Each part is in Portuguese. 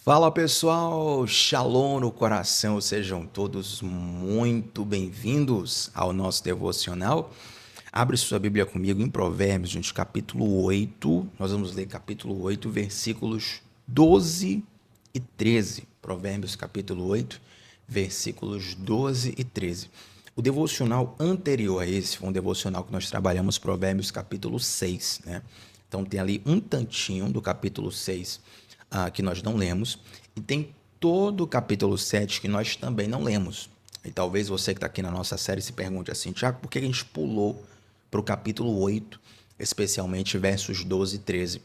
Fala pessoal, Shalom no coração, sejam todos muito bem-vindos ao nosso devocional. Abre sua Bíblia comigo em Provérbios, gente, capítulo 8. Nós vamos ler capítulo 8, versículos 12 e 13. Provérbios, capítulo 8, versículos 12 e 13. O devocional anterior a esse foi um devocional que nós trabalhamos, Provérbios, capítulo 6, né? Então tem ali um tantinho do capítulo 6 que nós não lemos, e tem todo o capítulo 7 que nós também não lemos. E talvez você que está aqui na nossa série se pergunte assim, Tiago, por que a gente pulou para o capítulo 8, especialmente versos 12 e 13?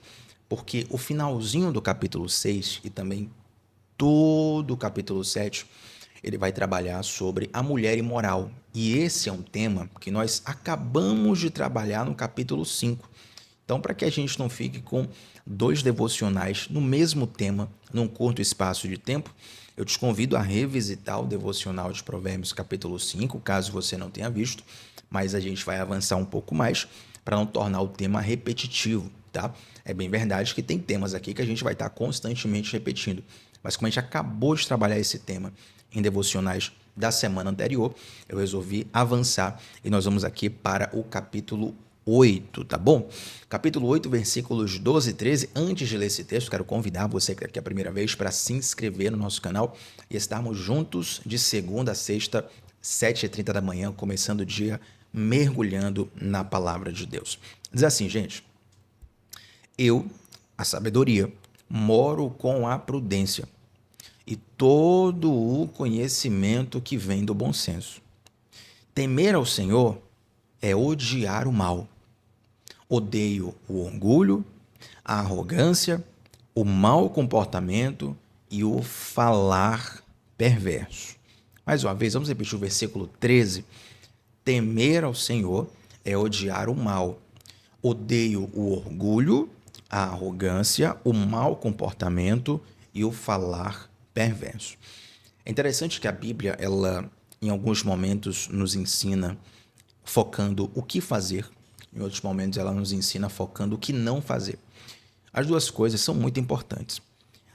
Porque o finalzinho do capítulo 6 e também todo o capítulo 7, ele vai trabalhar sobre a mulher imoral. E esse é um tema que nós acabamos de trabalhar no capítulo 5. Então, para que a gente não fique com dois devocionais no mesmo tema, num curto espaço de tempo, eu te convido a revisitar o devocional de Provérbios capítulo 5, caso você não tenha visto, mas a gente vai avançar um pouco mais para não tornar o tema repetitivo, tá? É bem verdade que tem temas aqui que a gente vai estar constantemente repetindo, mas como a gente acabou de trabalhar esse tema em devocionais da semana anterior, eu resolvi avançar e nós vamos aqui para o capítulo 8, tá bom? Capítulo 8, versículos 12 e 13. Antes de ler esse texto, quero convidar você que está aqui a primeira vez para se inscrever no nosso canal e estarmos juntos de segunda a sexta, 7h30 da manhã, começando o dia mergulhando na palavra de Deus. Diz assim, gente: eu, a sabedoria, moro com a prudência e todo o conhecimento que vem do bom senso. Temer ao Senhor é odiar o mal. Odeio o orgulho, a arrogância, o mau comportamento e o falar perverso. Mais uma vez, vamos repetir o versículo 13. Temer ao Senhor é odiar o mal. Odeio o orgulho, a arrogância, o mau comportamento e o falar perverso. É interessante que a Bíblia, ela, em alguns momentos, nos ensina focando o que fazer, em outros momentos ela nos ensina focando o que não fazer. As duas coisas são muito importantes.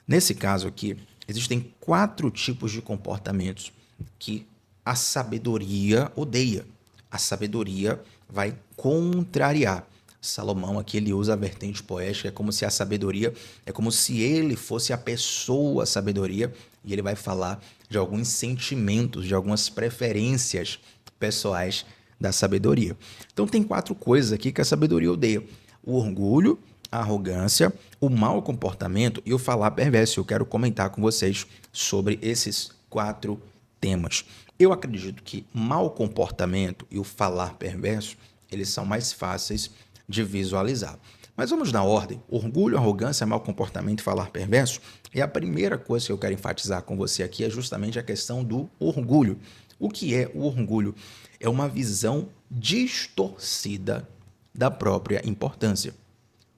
Nesse caso aqui, existem 4 tipos de comportamentos que a sabedoria odeia. A sabedoria vai contrariar. Salomão aqui ele usa a vertente poética, é como se a sabedoria, é como se ele fosse a pessoa sabedoria, e ele vai falar de alguns sentimentos, de algumas preferências pessoais da sabedoria. Então tem 4 coisas aqui que a sabedoria odeia: o orgulho, a arrogância, o mau comportamento e o falar perverso. Eu quero comentar com vocês sobre esses 4 temas. Eu acredito que mau comportamento e o falar perverso, eles são mais fáceis de visualizar. Mas vamos na ordem. Orgulho, arrogância, mau comportamento e falar perverso. E a primeira coisa que eu quero enfatizar com você aqui é justamente a questão do orgulho. O que é o orgulho? É uma visão distorcida da própria importância.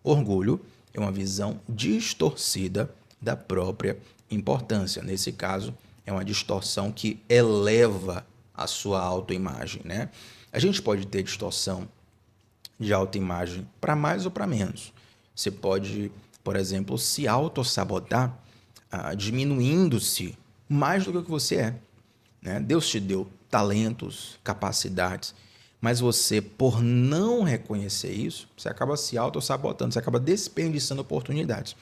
Orgulho é uma visão distorcida da própria importância. Nesse caso, é uma distorção que eleva a sua autoimagem, né? A gente pode ter distorção de autoimagem para mais ou para menos. Você pode, por exemplo, se autossabotar, diminuindo-se mais do que o que você é, né? Deus te deu talentos, capacidades, mas você, por não reconhecer isso, você acaba se autossabotando, você acaba desperdiçando oportunidades.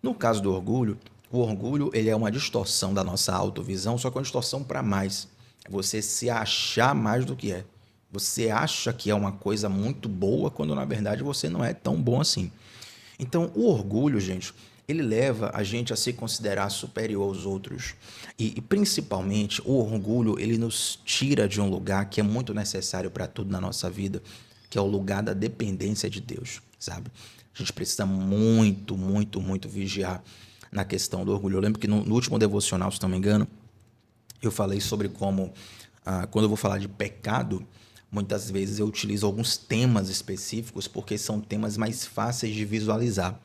No caso do orgulho, o orgulho ele é uma distorção da nossa autovisão, só que uma distorção para mais. É você se achar mais do que é. Você acha que é uma coisa muito boa, quando na verdade você não é tão bom assim. Então, o orgulho, gente, ele leva a gente a se considerar superior aos outros. E principalmente, o orgulho, ele nos tira de um lugar que é muito necessário para tudo na nossa vida, que é o lugar da dependência de Deus, sabe? A gente precisa muito, muito, muito vigiar na questão do orgulho. Eu lembro que no último devocional, se não me engano, eu falei sobre como, quando eu vou falar de pecado, muitas vezes eu utilizo alguns temas específicos porque são temas mais fáceis de visualizar.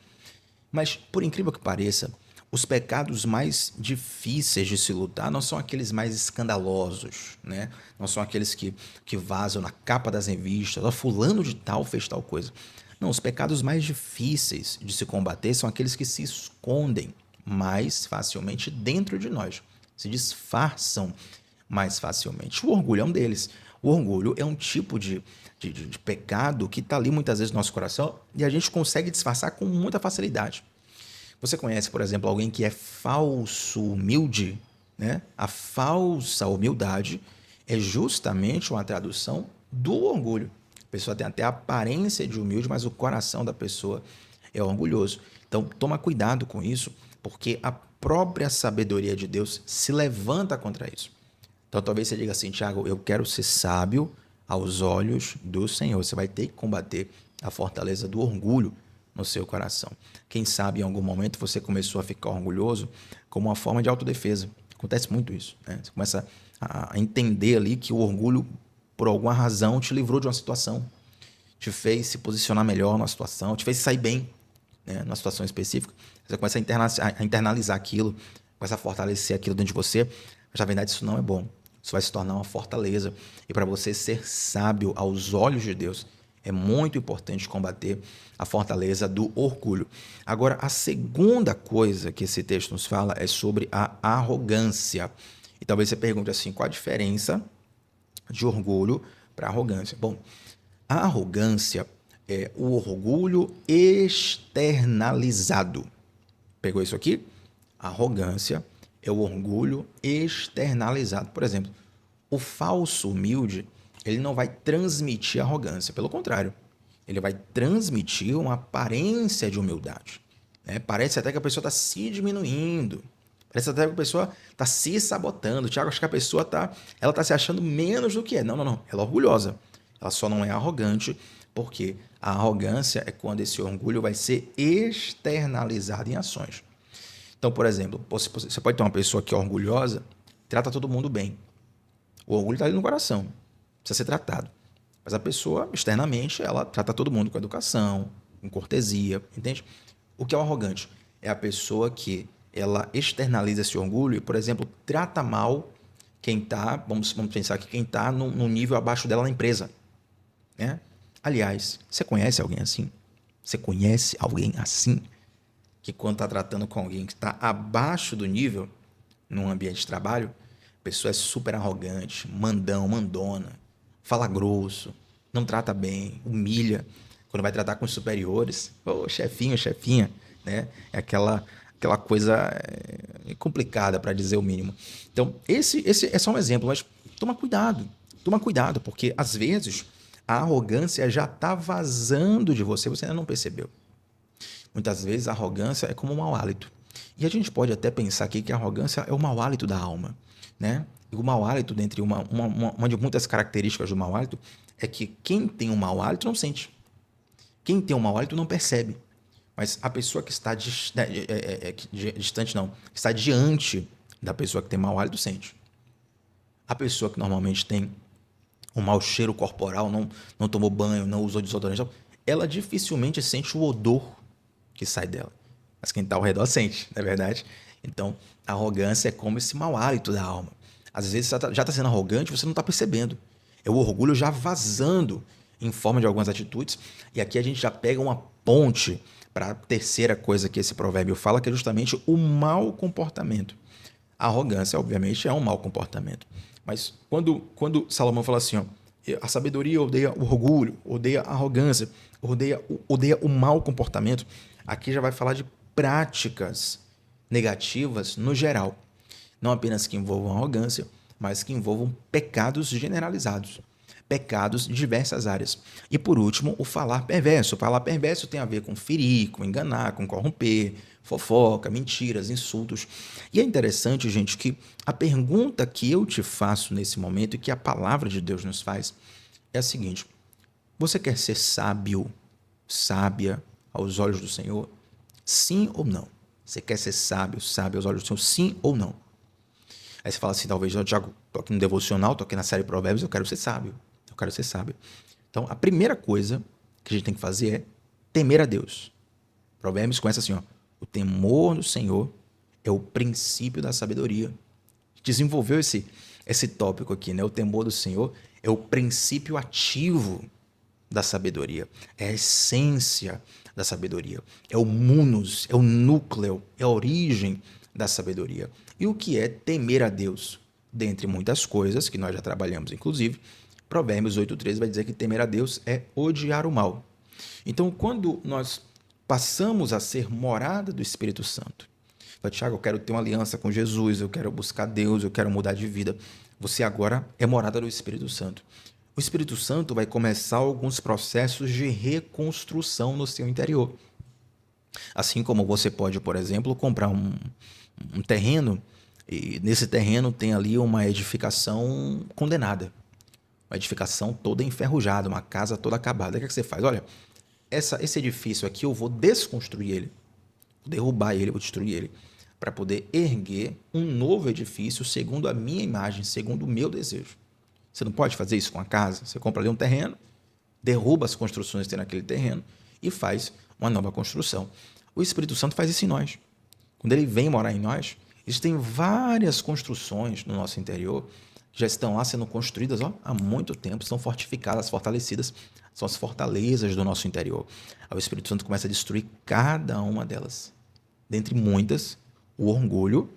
Mas, por incrível que pareça, os pecados mais difíceis de se lutar não são aqueles mais escandalosos, né? Não são aqueles que vazam na capa das revistas, ó, fulano de tal fez tal coisa. Não, os pecados mais difíceis de se combater são aqueles que se escondem, mais facilmente dentro de nós, se disfarçam mais facilmente. O orgulho é um deles. O orgulho é um tipo de pecado que está ali muitas vezes no nosso coração e a gente consegue disfarçar com muita facilidade. Você conhece, por exemplo, alguém que é falso humilde, né? A falsa humildade é justamente uma tradução do orgulho. A pessoa tem até a aparência de humilde, mas o coração da pessoa é orgulhoso. Então, toma cuidado com isso, porque a própria sabedoria de Deus se levanta contra isso. Então, talvez você diga assim, Tiago, eu quero ser sábio aos olhos do Senhor. Você vai ter que combater a fortaleza do orgulho no seu coração. Quem sabe em algum momento você começou a ficar orgulhoso como uma forma de autodefesa. Acontece muito isso, né? Você começa a entender ali que o orgulho, por alguma razão, te livrou de uma situação, te fez se posicionar melhor numa situação, te fez sair bem, né, numa situação específica. Você começa a internalizar aquilo, começa a fortalecer aquilo dentro de você, mas na verdade isso não é bom. Isso vai se tornar uma fortaleza. E para você ser sábio aos olhos de Deus, é muito importante combater a fortaleza do orgulho. Agora, a segunda coisa que esse texto nos fala é sobre a arrogância. E talvez você pergunte assim, qual a diferença de orgulho para arrogância? Bom, a arrogância é o orgulho externalizado. Pegou isso aqui? A arrogância é o orgulho externalizado. Por exemplo, o falso humilde, ele não vai transmitir arrogância, pelo contrário, ele vai transmitir uma aparência de humildade, né? Parece até que a pessoa está se diminuindo, parece até que a pessoa está se sabotando. Tiago, acho que a pessoa ela está se achando menos do que é. Não, ela é orgulhosa, ela só não é arrogante, porque a arrogância é quando esse orgulho vai ser externalizado em ações. Então, por exemplo, você pode ter uma pessoa que é orgulhosa, trata todo mundo bem. O orgulho está ali no coração, precisa ser tratado. Mas a pessoa, externamente, ela trata todo mundo com educação, com cortesia, entende? O que é o arrogante? É a pessoa que ela externaliza esse orgulho e, por exemplo, trata mal quem está, vamos pensar que quem está num nível abaixo dela na empresa, né? Aliás, você conhece alguém assim? Você conhece alguém assim? Que quando está tratando com alguém que está abaixo do nível, num ambiente de trabalho, a pessoa é super arrogante, mandão, mandona, fala grosso, não trata bem, humilha. Quando vai tratar com os superiores, ô, chefinho, chefinha, né? É aquela coisa complicada, para dizer o mínimo. Então, esse é só um exemplo, mas toma cuidado, porque às vezes a arrogância já está vazando de você, você ainda não percebeu. Muitas vezes a arrogância é como um mau hálito. E a gente pode até pensar aqui que a arrogância é o mau hálito da alma, né? E o mau hálito, dentre uma de muitas características do mau hálito, é que quem tem um mau hálito não sente. Quem tem um mau hálito não percebe. Mas a pessoa que está distante, não, que está diante da pessoa que tem mau hálito, sente. A pessoa que normalmente tem um mau cheiro corporal, não tomou banho, não usou desodorante, ela dificilmente sente o odor que sai dela. Mas quem está ao redor sente, não é verdade? Então, a arrogância é como esse mau hálito da alma. Às vezes você já está sendo arrogante, você não está percebendo. É o orgulho já vazando em forma de algumas atitudes. E aqui a gente já pega uma ponte para a terceira coisa que esse provérbio fala, que é justamente o mau comportamento. A arrogância, obviamente, é um mau comportamento. Mas quando Salomão fala assim, ó, a sabedoria odeia o orgulho, odeia a arrogância, odeia o mau comportamento, aqui já vai falar de práticas negativas no geral. Não apenas que envolvam arrogância, mas que envolvam pecados generalizados. Pecados de diversas áreas. E por último, o falar perverso. O falar perverso tem a ver com ferir, com enganar, com corromper, fofoca, mentiras, insultos. E é interessante, gente, que a pergunta que eu te faço nesse momento e que a palavra de Deus nos faz é a seguinte: você quer ser sábio, sábia aos olhos do Senhor? Sim ou não? Você quer ser sábio, sábia aos olhos do Senhor? Sim ou não? Aí você fala assim, talvez, eu, Tiago, estou aqui no devocional, estou aqui na série Provérbios, eu quero ser sábio. Eu quero ser sábio. Então, a primeira coisa que a gente tem que fazer é temer a Deus. Provérbios começa assim, ó, o temor do Senhor é o princípio da sabedoria. Desenvolveu esse tópico aqui, né? O temor do Senhor é o princípio ativo da sabedoria, é a essência da sabedoria, é o munus, é o núcleo, é a origem da sabedoria. E o que é temer a Deus? Dentre muitas coisas que nós já trabalhamos, inclusive, Provérbios 8,13 vai dizer que temer a Deus é odiar o mal. Então, quando nós passamos a ser morada do Espírito Santo, Tiago, eu quero ter uma aliança com Jesus, eu quero buscar Deus, eu quero mudar de vida. Você agora é morada do Espírito Santo. O Espírito Santo vai começar alguns processos de reconstrução no seu interior. Assim como você pode, por exemplo, comprar um terreno e nesse terreno tem ali uma edificação condenada. Uma edificação toda enferrujada, uma casa toda acabada. O que é que você faz? Olha, esse edifício aqui eu vou desconstruir ele, vou derrubar ele, vou destruir ele, para poder erguer um novo edifício segundo a minha imagem, segundo o meu desejo. Você não pode fazer isso com a casa. Você compra ali um terreno, derruba as construções que tem naquele terreno e faz uma nova construção. O Espírito Santo faz isso em nós. Quando ele vem morar em nós, existem várias construções no nosso interior, já estão lá sendo construídas há muito tempo, são fortificadas, fortalecidas, são as fortalezas do nosso interior. Aí o Espírito Santo começa a destruir cada uma delas. Dentre muitas, o orgulho,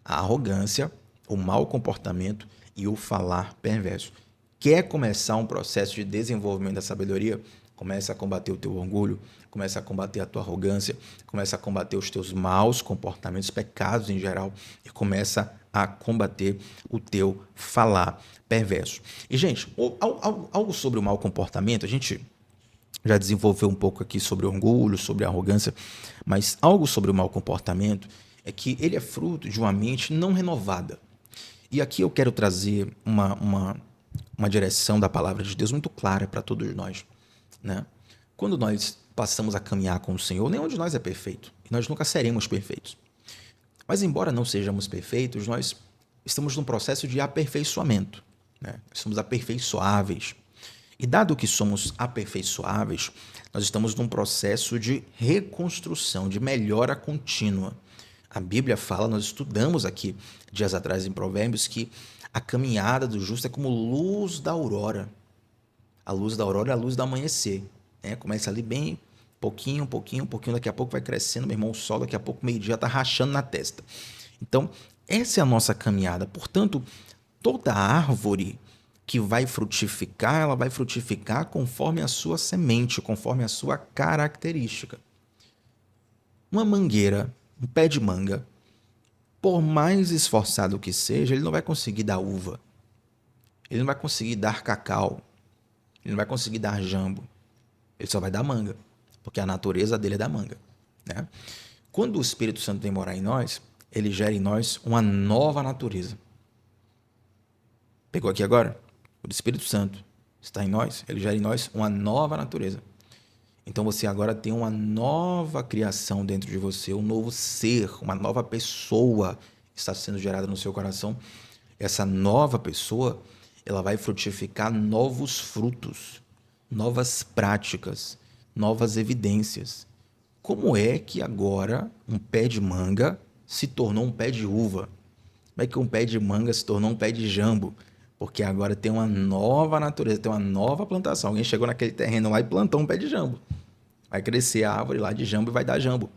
a arrogância, o mau comportamento e o falar perverso. Quer começar um processo de desenvolvimento da sabedoria? Começa a combater o teu orgulho, começa a combater a tua arrogância, começa a combater os teus maus comportamentos, pecados em geral, e começa a combater o teu falar perverso. E, gente, algo sobre o mau comportamento, a gente já desenvolveu um pouco aqui sobre o orgulho, sobre a arrogância, mas algo sobre o mau comportamento é que ele é fruto de uma mente não renovada. E aqui eu quero trazer uma direção da palavra de Deus muito clara para todos nós, né? Quando nós passamos a caminhar com o Senhor, nenhum de nós é perfeito. E nós nunca seremos perfeitos. Mas embora não sejamos perfeitos, nós estamos num processo de aperfeiçoamento, né? Somos aperfeiçoáveis. E dado que somos aperfeiçoáveis, nós estamos num processo de reconstrução, de melhora contínua. A Bíblia fala, nós estudamos aqui dias atrás em Provérbios, que a caminhada do justo é como luz da aurora. A luz da aurora é a luz do amanhecer, né? Começa ali bem pouquinho, daqui a pouco vai crescendo, meu irmão, o sol daqui a pouco, meio-dia, está rachando na testa. Então, essa é a nossa caminhada. Portanto, toda árvore que vai frutificar, ela vai frutificar conforme a sua semente, conforme a sua característica. Uma mangueira, um pé de manga, por mais esforçado que seja, ele não vai conseguir dar uva. Ele não vai conseguir dar cacau. Ele não vai conseguir dar jambo. Ele só vai dar manga, porque a natureza dele é da manga, né? Quando o Espírito Santo vem morar em nós, ele gera em nós uma nova natureza. Pegou aqui agora? O Espírito Santo está em nós, ele gera em nós uma nova natureza. Então você agora tem uma nova criação dentro de você, um novo ser, uma nova pessoa está sendo gerada no seu coração. Essa nova pessoa, ela vai frutificar novos frutos, novas práticas, novas evidências. Como é que agora um pé de manga se tornou um pé de uva? Como é que um pé de manga se tornou um pé de jambo? Porque agora tem uma nova natureza, tem uma nova plantação. Alguém chegou naquele terreno lá e plantou um pé de jambo. Vai crescer a árvore lá de jambo e vai dar jambo,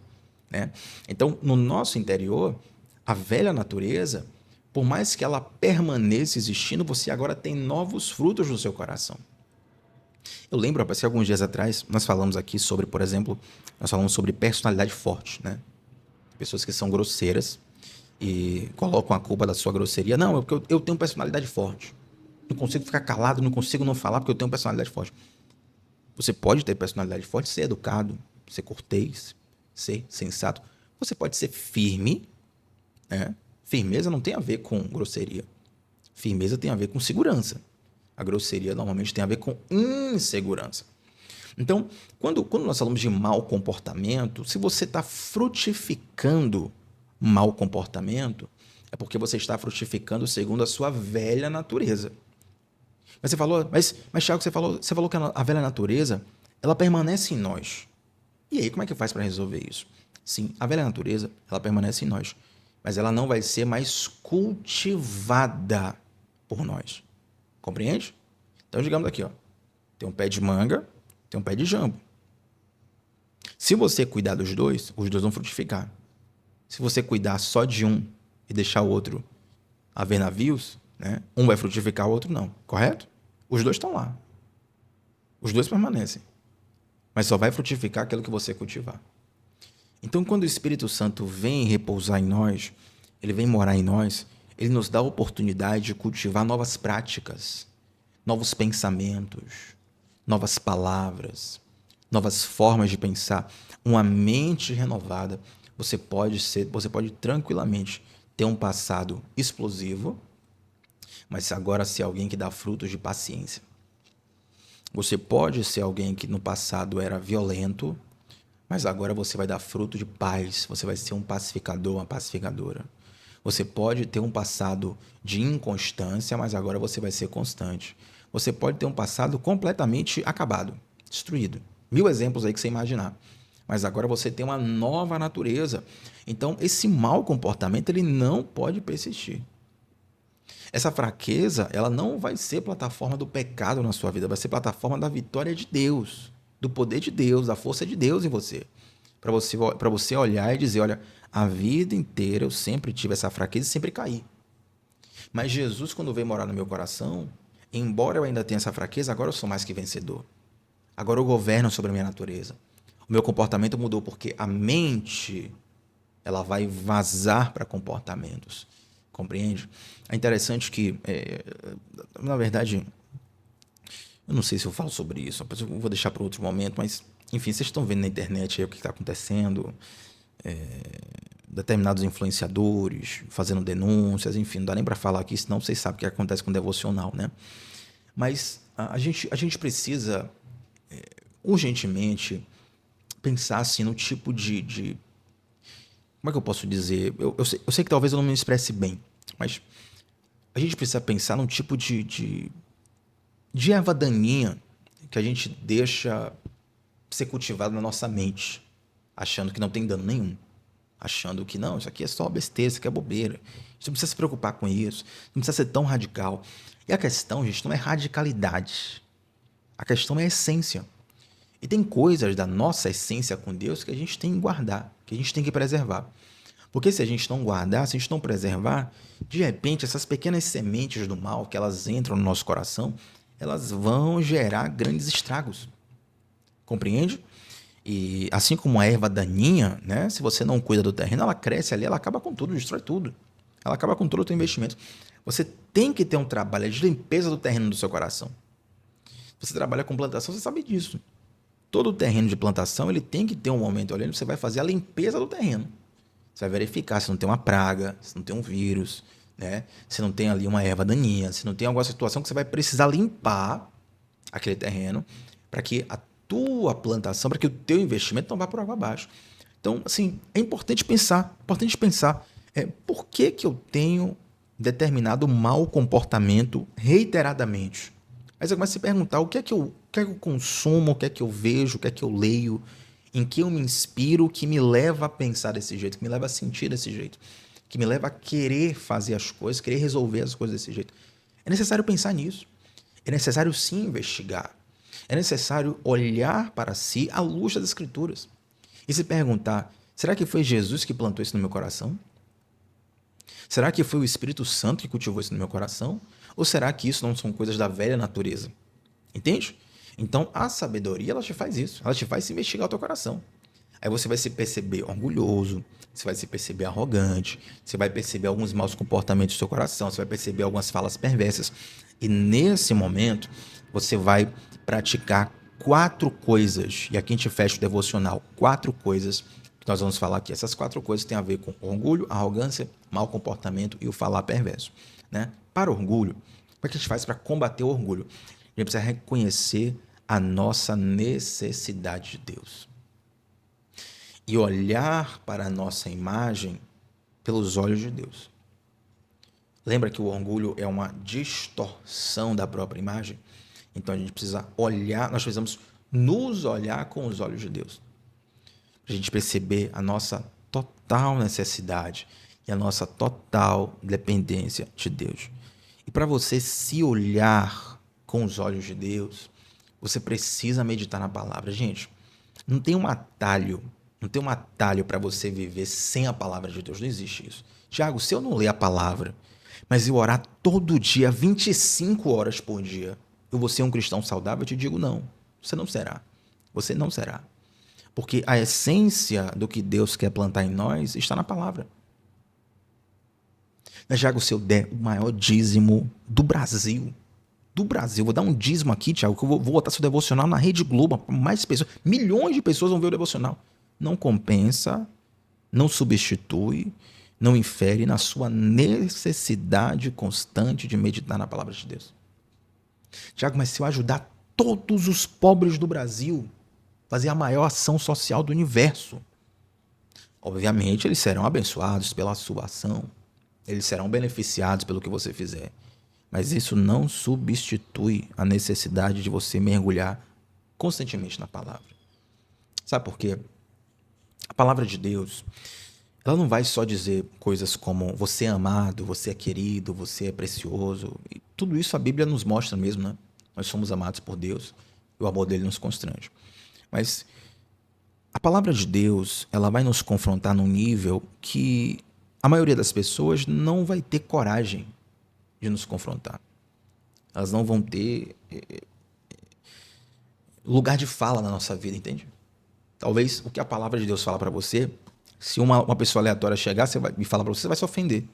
né? Então, no nosso interior, a velha natureza, por mais que ela permaneça existindo, você agora tem novos frutos no seu coração. Eu lembro, que alguns dias atrás, nós falamos aqui sobre, por exemplo, nós falamos sobre personalidade forte, né? Pessoas que são grosseiras e colocam a culpa da sua grosseria. Não, é porque eu tenho personalidade forte. Não consigo ficar calado, não consigo não falar porque eu tenho personalidade forte. Você pode ter personalidade forte, ser educado, ser cortês, ser sensato. Você pode ser firme, né? Firmeza não tem a ver com grosseria. Firmeza tem a ver com segurança. A grosseria normalmente tem a ver com insegurança. Então, quando nós falamos de mau comportamento, se você está frutificando mau comportamento, é porque você está frutificando segundo a sua velha natureza. Mas você falou, mas Thiago, você falou que a velha natureza, ela permanece em nós. E aí, como é que faz para resolver isso? Sim, a velha natureza, ela permanece em nós, mas ela não vai ser mais cultivada por nós. Compreende? Então, digamos aqui, ó, tem um pé de manga, tem um pé de jambo. Se você cuidar dos dois, os dois vão frutificar. Se você cuidar só de um e deixar o outro a ver navios, né? Um vai frutificar, o outro não. Correto? Os dois estão lá. Os dois permanecem. Mas só vai frutificar aquilo que você cultivar. Então, quando o Espírito Santo vem repousar em nós, ele vem morar em nós, ele nos dá a oportunidade de cultivar novas práticas, novos pensamentos, novas palavras, novas formas de pensar. Uma mente renovada, você pode tranquilamente ter um passado explosivo, mas agora ser alguém que dá frutos de paciência. Você pode ser alguém que no passado era violento, mas agora você vai dar fruto de paz, você vai ser um pacificador, uma pacificadora. Você pode ter um passado de inconstância, mas agora você vai ser constante. Você pode ter um passado completamente acabado, destruído. 1000 exemplos aí que você imaginar. Mas agora você tem uma nova natureza. Então, esse mau comportamento, ele não pode persistir. Essa fraqueza, ela não vai ser plataforma do pecado na sua vida, vai ser plataforma da vitória de Deus, do poder de Deus, da força de Deus em você. Para você olhar e dizer, olha, a vida inteira eu sempre tive essa fraqueza e sempre caí. Mas Jesus, quando veio morar no meu coração, embora eu ainda tenha essa fraqueza, agora eu sou mais que vencedor. Agora eu governo sobre a minha natureza. O meu comportamento mudou porque a mente, ela vai vazar para comportamentos. Compreende? É interessante que, na verdade, eu não sei se eu falo sobre isso, eu vou deixar para outro momento, mas, enfim, vocês estão vendo na internet aí o que está acontecendo, determinados influenciadores fazendo denúncias, enfim, não dá nem para falar aqui, senão vocês sabem o que acontece com o devocional, né? Mas a gente precisa, urgentemente, pensar assim no tipo de como é que eu posso dizer? Eu sei que talvez eu não me expresse bem, mas a gente precisa pensar num tipo de erva daninha que a gente deixa ser cultivado na nossa mente, achando que não tem dano nenhum. Achando que não, isso aqui é só besteira, isso aqui é bobeira. A gente não precisa se preocupar com isso, não precisa ser tão radical. E a questão, gente, não é radicalidade. A questão é a essência. E tem coisas da nossa essência com Deus que a gente tem que guardar, que a gente tem que preservar. Porque se a gente não guardar, se a gente não preservar, de repente essas pequenas sementes do mal que elas entram no nosso coração, elas vão gerar grandes estragos. Compreende? E assim como a erva daninha, né? Se você não cuida do terreno, ela cresce ali, ela acaba com tudo, destrói tudo. Ela acaba com todo o teu investimento. Você tem que ter um trabalho de limpeza do terreno do seu coração. Você trabalha com plantação, você sabe disso. Todo terreno de plantação, ele tem que ter um momento ali onde você vai fazer a limpeza do terreno. Você vai verificar se não tem uma praga, se não tem um vírus, né? Se não tem ali uma erva daninha, se não tem alguma situação que você vai precisar limpar aquele terreno para que a tua plantação, para que o teu investimento não vá por água abaixo. Então, assim, é importante pensar, por que eu tenho determinado mau comportamento reiteradamente? Aí você começa a se perguntar o que é que eu consumo, o que é que eu vejo, o que é que eu leio, em que eu me inspiro, que me leva a pensar desse jeito, que me leva a sentir desse jeito, que me leva a querer fazer as coisas, querer resolver as coisas desse jeito. É necessário pensar nisso. É necessário se investigar. É necessário olhar para si à luz das Escrituras e se perguntar, será que foi Jesus que plantou isso no meu coração? Será que foi o Espírito Santo que cultivou isso no meu coração? Ou será que isso não são coisas da velha natureza? Entende? Então, a sabedoria, ela te faz isso. Ela te faz se investigar o teu coração. Aí você vai se perceber orgulhoso, você vai se perceber arrogante, você vai perceber alguns maus comportamentos do seu coração, você vai perceber algumas falas perversas. E nesse momento, você vai praticar 4 coisas. E aqui a gente fecha o devocional. 4 coisas que nós vamos falar aqui. Essas 4 coisas têm a ver com orgulho, arrogância, mau comportamento e o falar perverso, né? Para orgulho, como é que a gente faz para combater o orgulho? A gente precisa reconhecer a nossa necessidade de Deus e olhar para a nossa imagem pelos olhos de Deus. Lembra que o orgulho é uma distorção da própria imagem? Então a gente precisa olhar, nós precisamos nos olhar com os olhos de Deus. Para a gente perceber a nossa total necessidade e a nossa total dependência de Deus. E para você se olhar com os olhos de Deus, Você precisa meditar na palavra. Gente, não tem um atalho, não tem um atalho para você viver sem a palavra de Deus. Não existe isso. Tiago, se eu não ler a palavra, mas eu orar todo dia, 25 horas por dia, eu vou ser um cristão saudável? Eu te digo não. Você não será. Você não será. Porque a essência do que Deus quer plantar em nós está na palavra. Tiago, se eu der o maior dízimo do Brasil, vou dar um dízimo aqui, Tiago, que eu vou botar seu devocional na Rede Globo, para mais pessoas, milhões de pessoas vão ver o devocional. Não compensa, não substitui, não infere na sua necessidade constante de meditar na palavra de Deus. Tiago, mas se eu ajudar todos os pobres do Brasil, fazer a maior ação social do universo, obviamente eles serão abençoados pela sua ação, eles serão beneficiados pelo que você fizer. Mas isso não substitui a necessidade de você mergulhar constantemente na palavra. Sabe por quê? A palavra de Deus, ela não vai só dizer coisas como você é amado, você é querido, você é precioso. E tudo isso a Bíblia nos mostra mesmo, né? Nós somos amados por Deus e o amor dele nos constrange. Mas a palavra de Deus, ela vai nos confrontar num nível que a maioria das pessoas não vai ter coragem de nos confrontar. Elas não vão ter lugar de fala na nossa vida, entende? Talvez o que a palavra de Deus fala para você, se uma pessoa aleatória chegar e falar para você, você vai se ofender.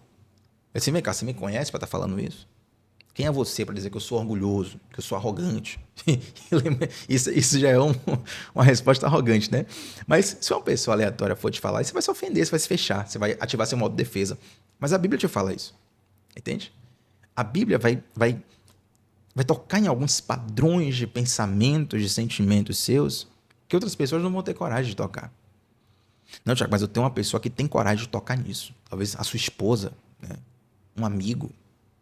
Assim, vem cá, você me conhece para estar falando isso? Quem é você para dizer que eu sou orgulhoso, que eu sou arrogante? Isso já é uma resposta arrogante, né? Mas se uma pessoa aleatória for te falar, você vai se ofender, você vai se fechar, você vai ativar seu modo de defesa. Mas a Bíblia te fala isso, entende? A Bíblia vai tocar em alguns padrões de pensamentos, de sentimentos seus, que outras pessoas não vão ter coragem de tocar. Não, Tiago, mas eu tenho uma pessoa que tem coragem de tocar nisso. Talvez a sua esposa, né? Um amigo,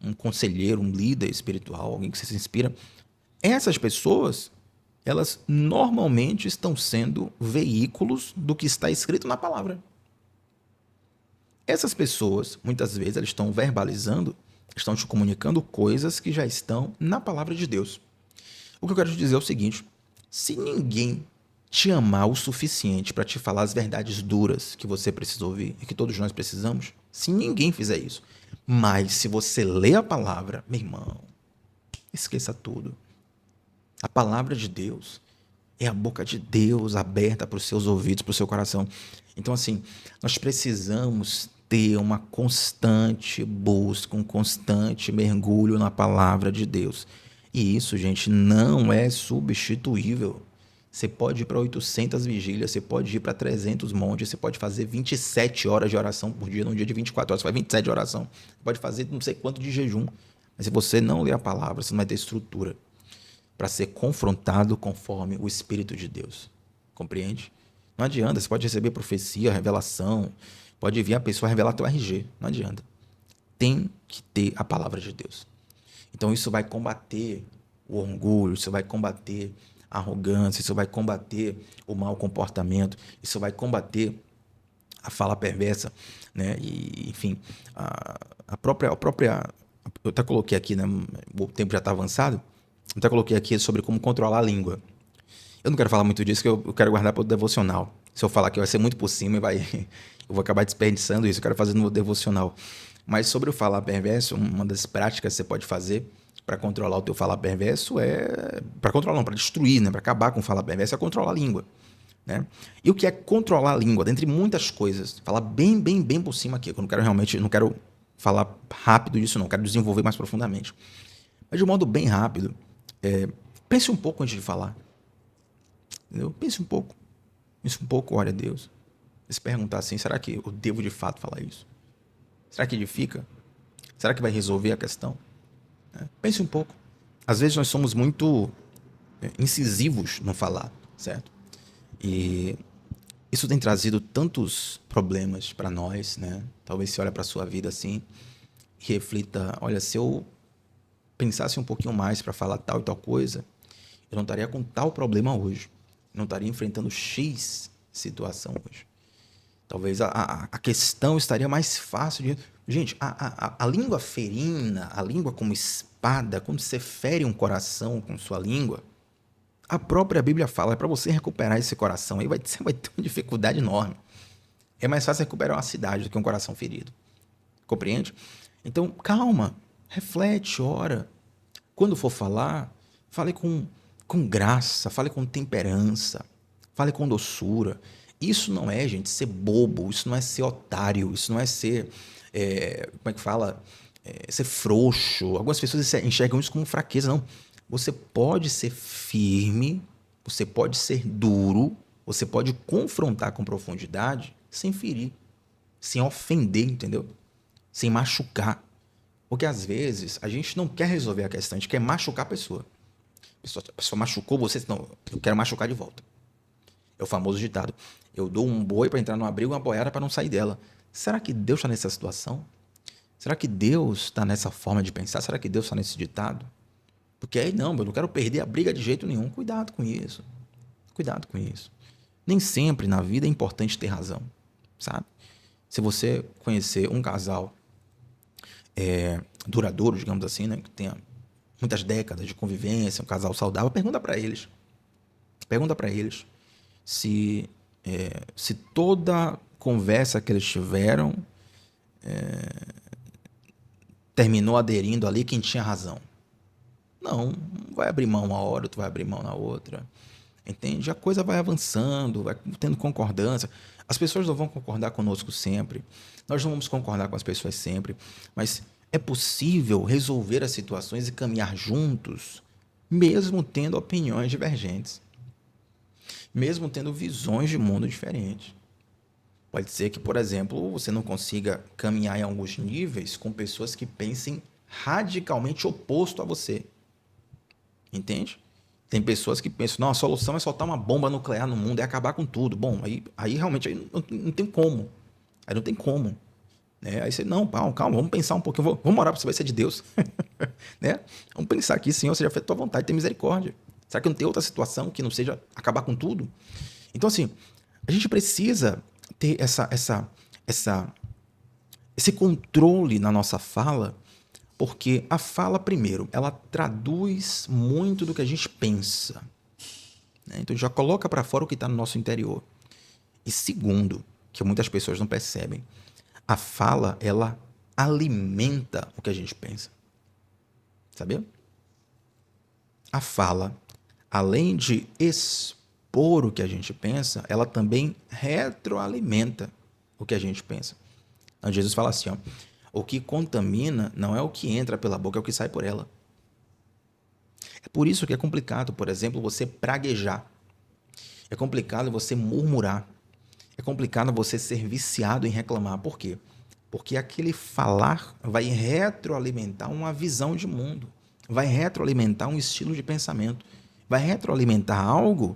um conselheiro, um líder espiritual, alguém que você se inspira. Essas pessoas, elas normalmente estão sendo veículos do que está escrito na palavra. Essas pessoas, muitas vezes, elas estão verbalizando, estão te comunicando coisas que já estão na palavra de Deus. O que eu quero te dizer é o seguinte: se ninguém te amar o suficiente para te falar as verdades duras que você precisa ouvir e que todos nós precisamos, se ninguém fizer isso, mas se você lê a palavra, meu irmão, esqueça tudo. A palavra de Deus é a boca de Deus aberta para os seus ouvidos, para o seu coração. Então, assim, nós precisamos ter uma constante busca, um constante mergulho na palavra de Deus. E isso, gente, não é substituível. Você pode ir para 800 vigílias, você pode ir para 300 montes, você pode fazer 27 horas de oração por dia, num dia de 24 horas, você faz 27 de oração. Você pode fazer não sei quanto de jejum. Mas se você não ler a palavra, você não vai ter estrutura para ser confrontado conforme o Espírito de Deus. Compreende? Não adianta, você pode receber profecia, revelação, pode vir a pessoa revelar teu RG, não adianta. Tem que ter a palavra de Deus. Então isso vai combater o orgulho, isso vai combater a arrogância, isso vai combater o mau comportamento, isso vai combater a fala perversa, né? E, enfim, a própria eu até coloquei aqui, né? O tempo já está avançado, eu até coloquei aqui sobre como controlar a língua. Eu não quero falar muito disso, que eu quero guardar para o devocional. Se eu falar aqui vai ser muito por cima e eu vou acabar desperdiçando isso, eu quero fazer no devocional. Mas sobre o falar perverso, uma das práticas que você pode fazer para controlar o teu falar perverso para controlar não, para destruir, né? Para acabar com o falar perverso é controlar a língua, né? E o que é controlar a língua? Dentre muitas coisas, falar bem por cima aqui, eu não quero falar rápido disso não, quero desenvolver mais profundamente. Mas de um modo bem rápido, pense um pouco antes de falar. Entendeu? Pense um pouco, ore a Deus. E se perguntar assim, será que eu devo de fato falar isso? Será que edifica? Será que vai resolver a questão? Pense um pouco. Às vezes nós somos muito incisivos no falar, certo? E isso tem trazido tantos problemas para nós, né? Talvez você olhe para a sua vida assim e reflita, olha, se eu pensasse um pouquinho mais para falar tal e tal coisa, eu não estaria com tal problema hoje. Eu não estaria enfrentando X situação hoje. Talvez a questão estaria mais fácil de... Gente, a língua ferina, a língua como espada, quando você fere um coração com sua língua, A própria Bíblia fala, é para você recuperar esse coração aí, você vai ter uma dificuldade enorme. É mais fácil recuperar uma cidade do que um coração ferido. Compreende? Então, calma, reflete, ora. Quando for falar, fale com graça, fale com temperança, fale com doçura. Isso não é, gente, ser bobo, isso não é ser otário, isso não é ser, como é que fala? Ser frouxo. Algumas pessoas enxergam isso como fraqueza, não. Você pode ser firme, você pode ser duro, você pode confrontar com profundidade sem ferir, sem ofender, entendeu? Sem machucar. Porque às vezes a gente não quer resolver a questão, a gente quer machucar a pessoa. A pessoa machucou você, não, eu quero machucar de volta. É o famoso ditado. Eu dou um boi para entrar numa briga, uma boiada para não sair dela. Será que Deus está nessa situação? Será que Deus está nessa forma de pensar? Será que Deus está nesse ditado? Porque aí não, eu não quero perder a briga de jeito nenhum. Cuidado com isso. Cuidado com isso. Nem sempre na vida é importante ter razão, sabe? Se você conhecer um casal duradouro, digamos assim, né, que tenha muitas décadas de convivência, um casal saudável, pergunta para eles. Pergunta para eles se toda conversa que eles tiveram terminou aderindo ali quem tinha razão. Não vai abrir mão uma hora, tu vai abrir mão na outra. Entende? A coisa vai avançando, vai tendo concordância. As pessoas não vão concordar conosco sempre. Nós não vamos concordar com as pessoas sempre. Mas é possível resolver as situações e caminhar juntos, mesmo tendo opiniões divergentes. Mesmo tendo visões de mundo diferentes. Pode ser que, por exemplo, você não consiga caminhar em alguns níveis com pessoas que pensem radicalmente oposto a você. Entende? Tem pessoas que pensam, não, a solução é soltar uma bomba nuclear no mundo e acabar com tudo. Bom, aí realmente não tem como. Aí não tem como. Né? Aí você, não, calma, vamos pensar um pouquinho, vamos orar para você vai ser de Deus. Né? Vamos pensar aqui, Senhor, seja feita a tua vontade, tem misericórdia. Será que não tem outra situação que não seja acabar com tudo? Então, assim, a gente precisa ter esse controle na nossa fala, porque a fala, primeiro, ela traduz muito do que a gente pensa. Né? Então, já coloca para fora o que está no nosso interior. E segundo, que muitas pessoas não percebem, a fala, ela alimenta o que a gente pensa. Sabia? A fala, além de expor o que a gente pensa, ela também retroalimenta o que a gente pensa. Então, Jesus fala assim, ó, o que contamina não é o que entra pela boca, é o que sai por ela. É por isso que é complicado, por exemplo, você praguejar. É complicado você murmurar. É complicado você ser viciado em reclamar. Por quê? Porque aquele falar vai retroalimentar uma visão de mundo. Vai retroalimentar um estilo de pensamento. Vai retroalimentar algo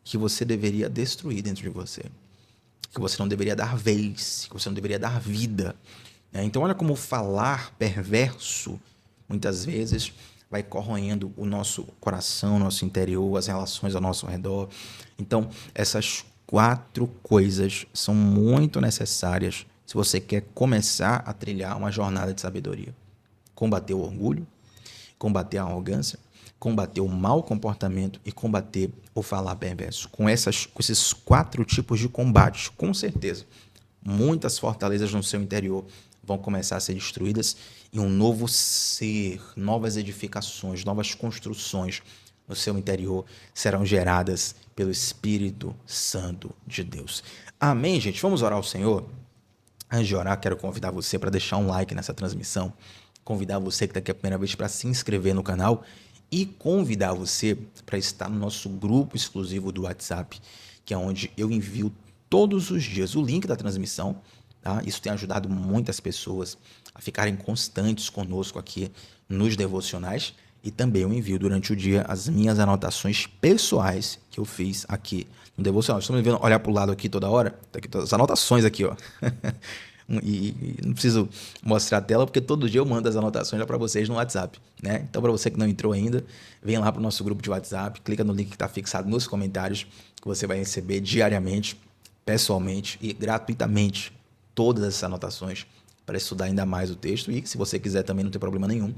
que você deveria destruir dentro de você. Que você não deveria dar vez, que você não deveria dar vida. Então, olha como o falar perverso, muitas vezes, vai corroendo o nosso coração, o nosso interior, as relações ao nosso redor. Então, essas 4 coisas são muito necessárias se você quer começar a trilhar uma jornada de sabedoria. Combater o orgulho, combater a arrogância, combater o mau comportamento e combater o falar perverso. Com esses 4 tipos de combate, com certeza, muitas fortalezas no seu interior vão começar a ser destruídas e um novo ser, novas edificações, novas construções no seu interior serão geradas pelo Espírito Santo de Deus. Amém, gente? Vamos orar ao Senhor? Antes de orar, quero convidar você para deixar um like nessa transmissão, convidar você que está aqui a primeira vez para se inscrever no canal e convidar você para estar no nosso grupo exclusivo do WhatsApp, que é onde eu envio todos os dias o link da transmissão. Tá? Isso tem ajudado muitas pessoas a ficarem constantes conosco aqui nos devocionais e também eu envio durante o dia as minhas anotações pessoais que eu fiz aqui no devocional. Estão me vendo olhar para o lado aqui toda hora? Tá aqui todas as anotações aqui, ó. E não preciso mostrar a tela porque todo dia eu mando as anotações lá para vocês no WhatsApp, né? Então, para você que não entrou ainda, vem lá para o nosso grupo de WhatsApp, clica no link que está fixado nos comentários que você vai receber diariamente, pessoalmente e gratuitamente todas essas anotações para estudar ainda mais o texto e, se você quiser também, não tem problema nenhum,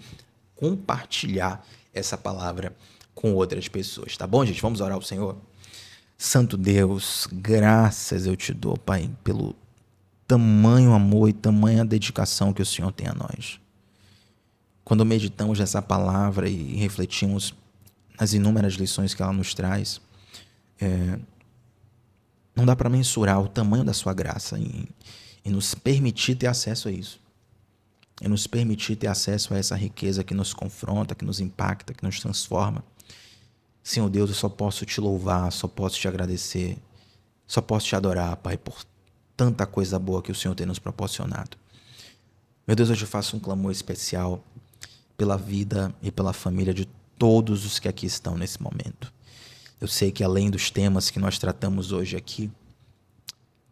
compartilhar essa palavra com outras pessoas, tá bom, gente? Vamos orar ao Senhor? Santo Deus, graças eu te dou, Pai, pelo tamanho amor e tamanha dedicação que o Senhor tem a nós. Quando meditamos nessa palavra e refletimos nas inúmeras lições que ela nos traz, não dá para mensurar o tamanho da sua graça em nos permitir ter acesso a isso. Em nos permitir ter acesso a essa riqueza que nos confronta, que nos impacta, que nos transforma. Senhor Deus, eu só posso te louvar, só posso te agradecer, só posso te adorar, Pai, por tanta coisa boa que o Senhor tem nos proporcionado. Meu Deus, eu te faço um clamor especial pela vida e pela família de todos os que aqui estão nesse momento. Eu sei que além dos temas que nós tratamos hoje aqui,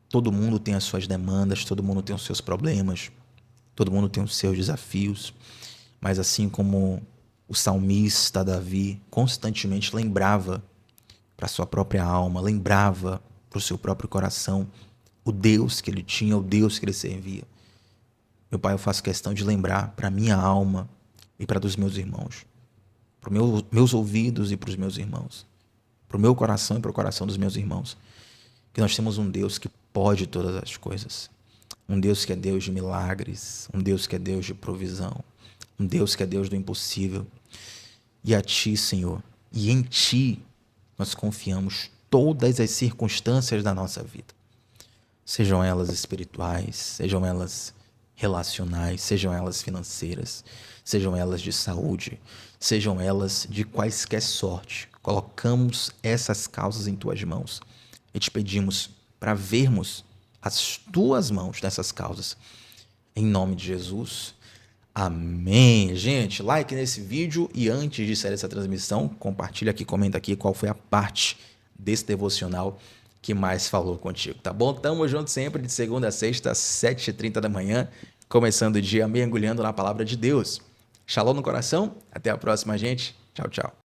todo mundo tem as suas demandas, todo mundo tem os seus problemas, todo mundo tem os seus desafios, mas assim como o salmista Davi constantemente lembrava para sua própria alma, lembrava para o seu próprio coração o Deus que ele tinha, o Deus que ele servia. Meu Pai, eu faço questão de lembrar para minha alma e para dos meus irmãos, para os meus ouvidos e para os meus irmãos, para o meu coração e para o coração dos meus irmãos, que nós temos um Deus que pode todas as coisas, um Deus que é Deus de milagres, um Deus que é Deus de provisão, um Deus que é Deus do impossível. E a Ti, Senhor, e em Ti nós confiamos todas as circunstâncias da nossa vida, sejam elas espirituais, sejam elas relacionais, sejam elas financeiras, sejam elas de saúde, sejam elas de quaisquer sorte. Colocamos essas causas em Tuas mãos e Te pedimos para vermos as Tuas mãos nessas causas. Em nome de Jesus. Amém. Gente, like nesse vídeo e antes de sair essa transmissão, compartilha aqui, comenta aqui qual foi a parte desse devocional que mais falou contigo, tá bom? Tamo junto sempre de segunda a sexta, às 7h30 da manhã, começando o dia mergulhando na palavra de Deus. Shalom no coração, até a próxima, gente. Tchau, tchau.